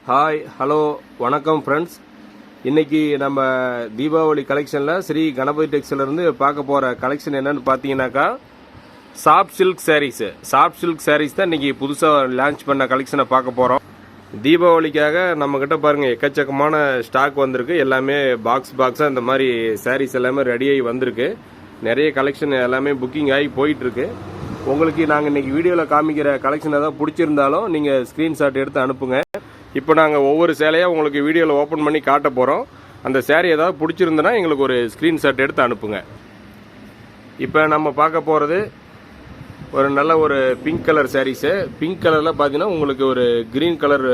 Hi hello வணக்கம் friends. இன்றைக்கி நம்ம தீபாவளி கலெக்ஷனில் ஸ்ரீ கணபதி டெக்ஸ்டைலேருந்து பார்க்க போகிற கலெக்ஷன் என்னென்னு பார்த்தீங்கன்னாக்கா சாஃப்ட் சில்க் சாரீஸ் தான் இன்றைக்கி புதுசாக லான்ச் பண்ண கலெக்ஷனை பார்க்க போகிறோம். தீபாவளிக்காக நம்மக்கிட்ட பாருங்கள் எக்கச்சக்கமான ஸ்டாக் வந்திருக்கு. எல்லாமே பாக்ஸாக இந்த மாதிரி சாரீஸ் எல்லாமே ரெடியாகி வந்திருக்கு. நிறைய கலெக்ஷன் எல்லாமே புக்கிங் ஆகி போயிட்டுருக்கு. உங்களுக்கு நாங்கள் இன்றைக்கி வீடியோவில் காமிக்கிற கலெக்ஷன் ஏதாவது பிடிச்சிருந்தாலும் நீங்கள் ஸ்க்ரீன்ஷாட் எடுத்து அனுப்புங்க. இப்போ நாங்கள் ஒவ்வொரு சேலையாக உங்களுக்கு வீடியோவில் ஓப்பன் பண்ணி காட்ட போகிறோம். அந்த சேரீ ஏதாவது பிடிச்சிருந்தனா எங்களுக்கு ஒரு ஸ்க்ரீன்ஷாட் எடுத்து அனுப்புங்க. இப்போ நம்ம பார்க்க போகிறது ஒரு நல்ல ஒரு பிங்க் கலர் சாரீஸு. பிங்க் கலரில் பார்த்தீங்கன்னா உங்களுக்கு ஒரு க்ரீன் கலர்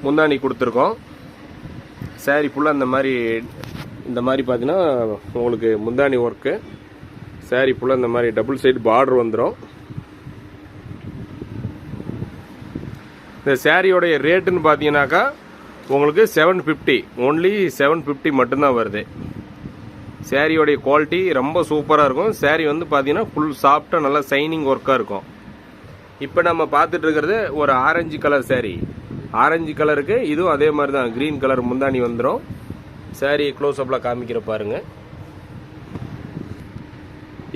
முந்தானி கொடுத்துருக்கோம். சாரீ ஃபுல்லாக இந்த மாதிரி பார்த்தீங்கன்னா உங்களுக்கு முந்தானி ஒர்க்கு. சாரீ ஃபுல்லாக இந்த மாதிரி டபுள் சைடு பார்டர் வந்துடும். இந்த சாரியோடைய ரேட்டுன்னு பார்த்தீங்கன்னாக்கா உங்களுக்கு 750, ஒன்லி 750 மட்டும்தான் வருது. சாரியோடைய குவாலிட்டி ரொம்ப சூப்பராக இருக்கும். சாரி வந்து பார்த்தீங்கன்னா ஃபுல் சாஃப்டாக நல்லா சைனிங் ஒர்க்காக இருக்கும். இப்போ நம்ம பார்த்துட்டு இருக்கிறது ஒரு ஆரஞ்சு கலர் சாரி. ஆரஞ்சு கலருக்கு இதுவும் அதே மாதிரி தான் க்ரீன் கலர் முந்தானி வந்துடும். சாரி க்ளோஸ்அப்பில் காமிக்கிற பாருங்க.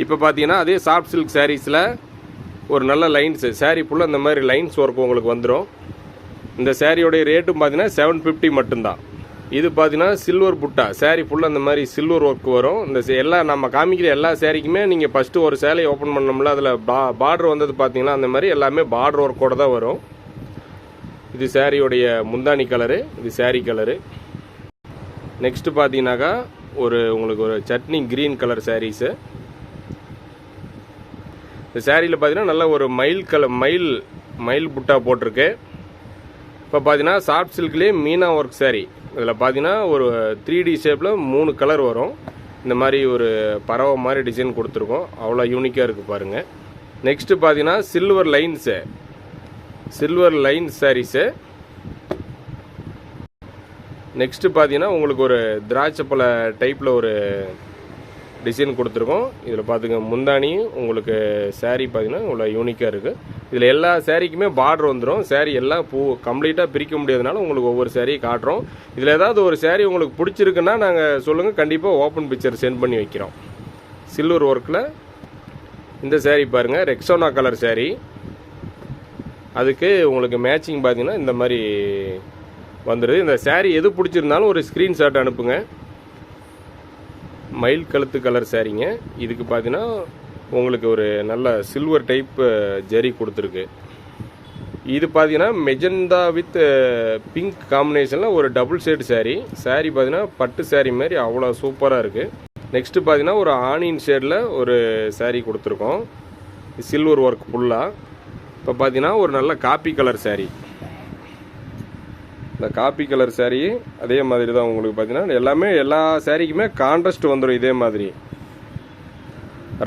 இப்போ பார்த்தீங்கன்னா அதே சாஃப்ட் சில்க் சாரீஸில் ஒரு நல்ல லைன்ஸு சாரீ ஃபுல்லாக இந்த மாதிரி லைன்ஸ் ஒர்க் உங்களுக்கு வந்துடும். இந்த சாரியோடைய ரேட்டும் பார்த்தீங்கன்னா 750 மட்டும்தான். இது பார்த்தீங்கன்னா சில்வர் புட்டா. சாரீ ஃபுல்லாக இந்த மாதிரி சில்வர் ஒர்க் வரும். இந்த எல்லாம் நம்ம காமிக்கிற எல்லா சாரிக்குமே நீங்கள் ஃபஸ்ட்டு ஒரு சேலையை ஓப்பன் பண்ணோம்ல, அதில் பார்டர் வந்தது பார்த்தீங்கன்னா அந்த மாதிரி எல்லாமே பார்டர் ஒர்க்கோடு தான் வரும். இது சாரியோடைய முந்தானி கலரு, இது சாரீ கலரு. நெக்ஸ்ட்டு பார்த்தீங்கன்னாக்கா உங்களுக்கு ஒரு சட்னி க்ரீன் கலர் சாரீஸு. இந்த சாரியில் பார்த்தீங்கன்னா நல்ல ஒரு மயில் புட்டா போட்டிருக்கு. இப்போ பார்த்தீங்கன்னா சாஃப்ட் சில்க்லேயே மீனா ஒர்க் சாரி. இதில் பார்த்தீங்கன்னா ஒரு 3D ஷேப்பில் 3 கலர் வரும். இந்த மாதிரி ஒரு பறவை மாதிரி டிசைன் கொடுத்துருக்கோம். அவ்வளோ யூனிக்காக இருக்குது பாருங்கள். நெக்ஸ்ட்டு பார்த்தீங்கன்னா சில்வர் லைன்ஸ் சாரீஸு. நெக்ஸ்ட்டு பார்த்தீங்கன்னா உங்களுக்கு ஒரு திராட்சைப்பழ டைப்பில் ஒரு டிசைன் கொடுத்துருக்கோம். இதில் பார்த்துங்க முந்தானியும் உங்களுக்கு சாரீ பார்த்தீங்கன்னா இவ்வளோ யூனிக்காக இருக்குது. இதில் எல்லா சாரீக்குமே பார்டர் வந்துடும். சாரீ எல்லாம் கம்ப்ளீட்டாக பிரிக்க முடியாதனால உங்களுக்கு ஒவ்வொரு சாரியை காட்டுறோம். இதில் ஏதாவது ஒரு சாரீ உங்களுக்கு பிடிச்சிருக்குன்னா நாங்கள் சொல்லுங்கள், கண்டிப்பாக ஓப்பன் பிக்சர் சென்ட் பண்ணி வைக்கிறோம். சில்வர் ஒர்க்கில் இந்த சாரீ பாருங்கள், ரெக்ஸோனா கலர் சாரீ. அதுக்கு உங்களுக்கு மேட்சிங் பார்த்தீங்கன்னா இந்த மாதிரி வந்துடுது. இந்த சாரீ எது பிடிச்சிருந்தாலும் ஒரு ஸ்க்ரீன்ஷாட் அனுப்புங்க. மயில் கழுத்து கலர் சாரீங்க. இதுக்கு பார்த்தீங்கன்னா உங்களுக்கு ஒரு நல்ல சில்வர் டைப் ஜரி கொடுத்துருக்கு. இது பார்த்தீங்கன்னா மெஜந்தா வித் பிங்க் காம்பினேஷனில் ஒரு டபுள் சைடு சாரீ. சாரீ பார்த்தீங்கன்னா பட்டு சாரீ மாதிரி அவ்வளோ சூப்பராக இருக்குது. நெக்ஸ்ட்டு பார்த்தீங்கன்னா ஒரு ஆனியன் ஷேடில் ஒரு சாரீ கொடுத்துருக்கோம், சில்வர் ஒர்க் ஃபுல்லாக. இப்போ பார்த்தீங்கன்னா ஒரு நல்ல காப்பி கலர் சாரீ. இந்த காப்பி கலர் சாரீ அதே மாதிரி தான் உங்களுக்கு பார்த்தீங்கன்னா எல்லாமே எல்லா சாரீக்குமே கான்ட்ராஸ்ட் வந்துடும். இதே மாதிரி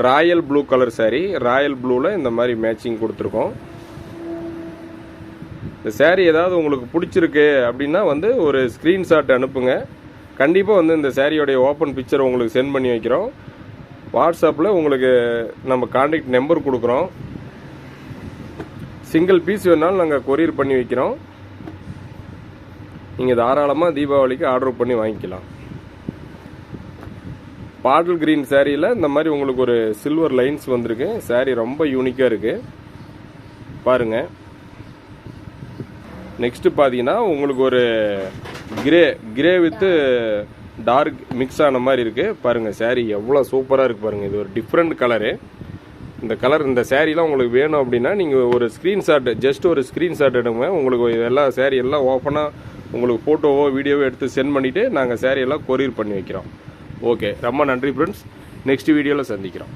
Royal blue colour sari. Royal ப்ளூவில் இந்த மாதிரி மேட்சிங் கொடுத்துருக்கோம். இந்த சாரீ ஏதாவது உங்களுக்கு பிடிச்சிருக்கு அப்படின்னா வந்து ஒரு ஸ்க்ரீன்ஷாட் அனுப்புங்க. கண்டிப்பாக இந்த சாரியோடைய ஓப்பன் பிக்சர் உங்களுக்கு சென்ட் பண்ணி வைக்கிறோம். வாட்ஸ்அப்பில் உங்களுக்கு நம்ம கான்டாக்ட் நம்பர் கொடுக்குறோம். சிங்கிள் பீஸ் வேணாலும் நாங்கள் கொரியர் பண்ணி வைக்கிறோம். நீங்கள் தாராளமாக தீபாவளிக்கு ஆர்டர் பண்ணி வாங்கிக்கலாம். பாட்டில் கிரீன் சாரியில் இந்த மாதிரி உங்களுக்கு ஒரு சில்வர் லைன்ஸ் வந்திருக்கு. சாரீ ரொம்ப யூனிக்காக இருக்குது பாருங்கள். நெக்ஸ்ட்டு பார்த்தீங்கன்னா உங்களுக்கு ஒரு கிரே வித்து டார்க் மிக்ஸ் ஆன மாதிரி இருக்குது பாருங்கள். சாரீ எவ்வளோ சூப்பராக இருக்குது பாருங்கள். இது ஒரு டிஃப்ரெண்ட் கலரு. இந்த சாரீலாம் உங்களுக்கு வேணும் அப்படின்னா நீங்கள் ஒரு ஸ்க்ரீன்ஷாட், ஜஸ்ட் ஒரு ஸ்க்ரீன்ஷாட் எடுங்க. உங்களுக்கு எல்லா சாரீ எல்லாம் ஓப்பனாக உங்களுக்கு ஃபோட்டோவோ வீடியோவோ எடுத்து சென்ட் பண்ணிவிட்டு நாங்கள் சாரீ எல்லாம் கொரியர் பண்ணி வைக்கிறோம். ஓகே, ரொம்ப நன்றி ஃப்ரெண்ட்ஸ். நெக்ஸ்ட் வீடியோவில் சந்திக்கிறோம்.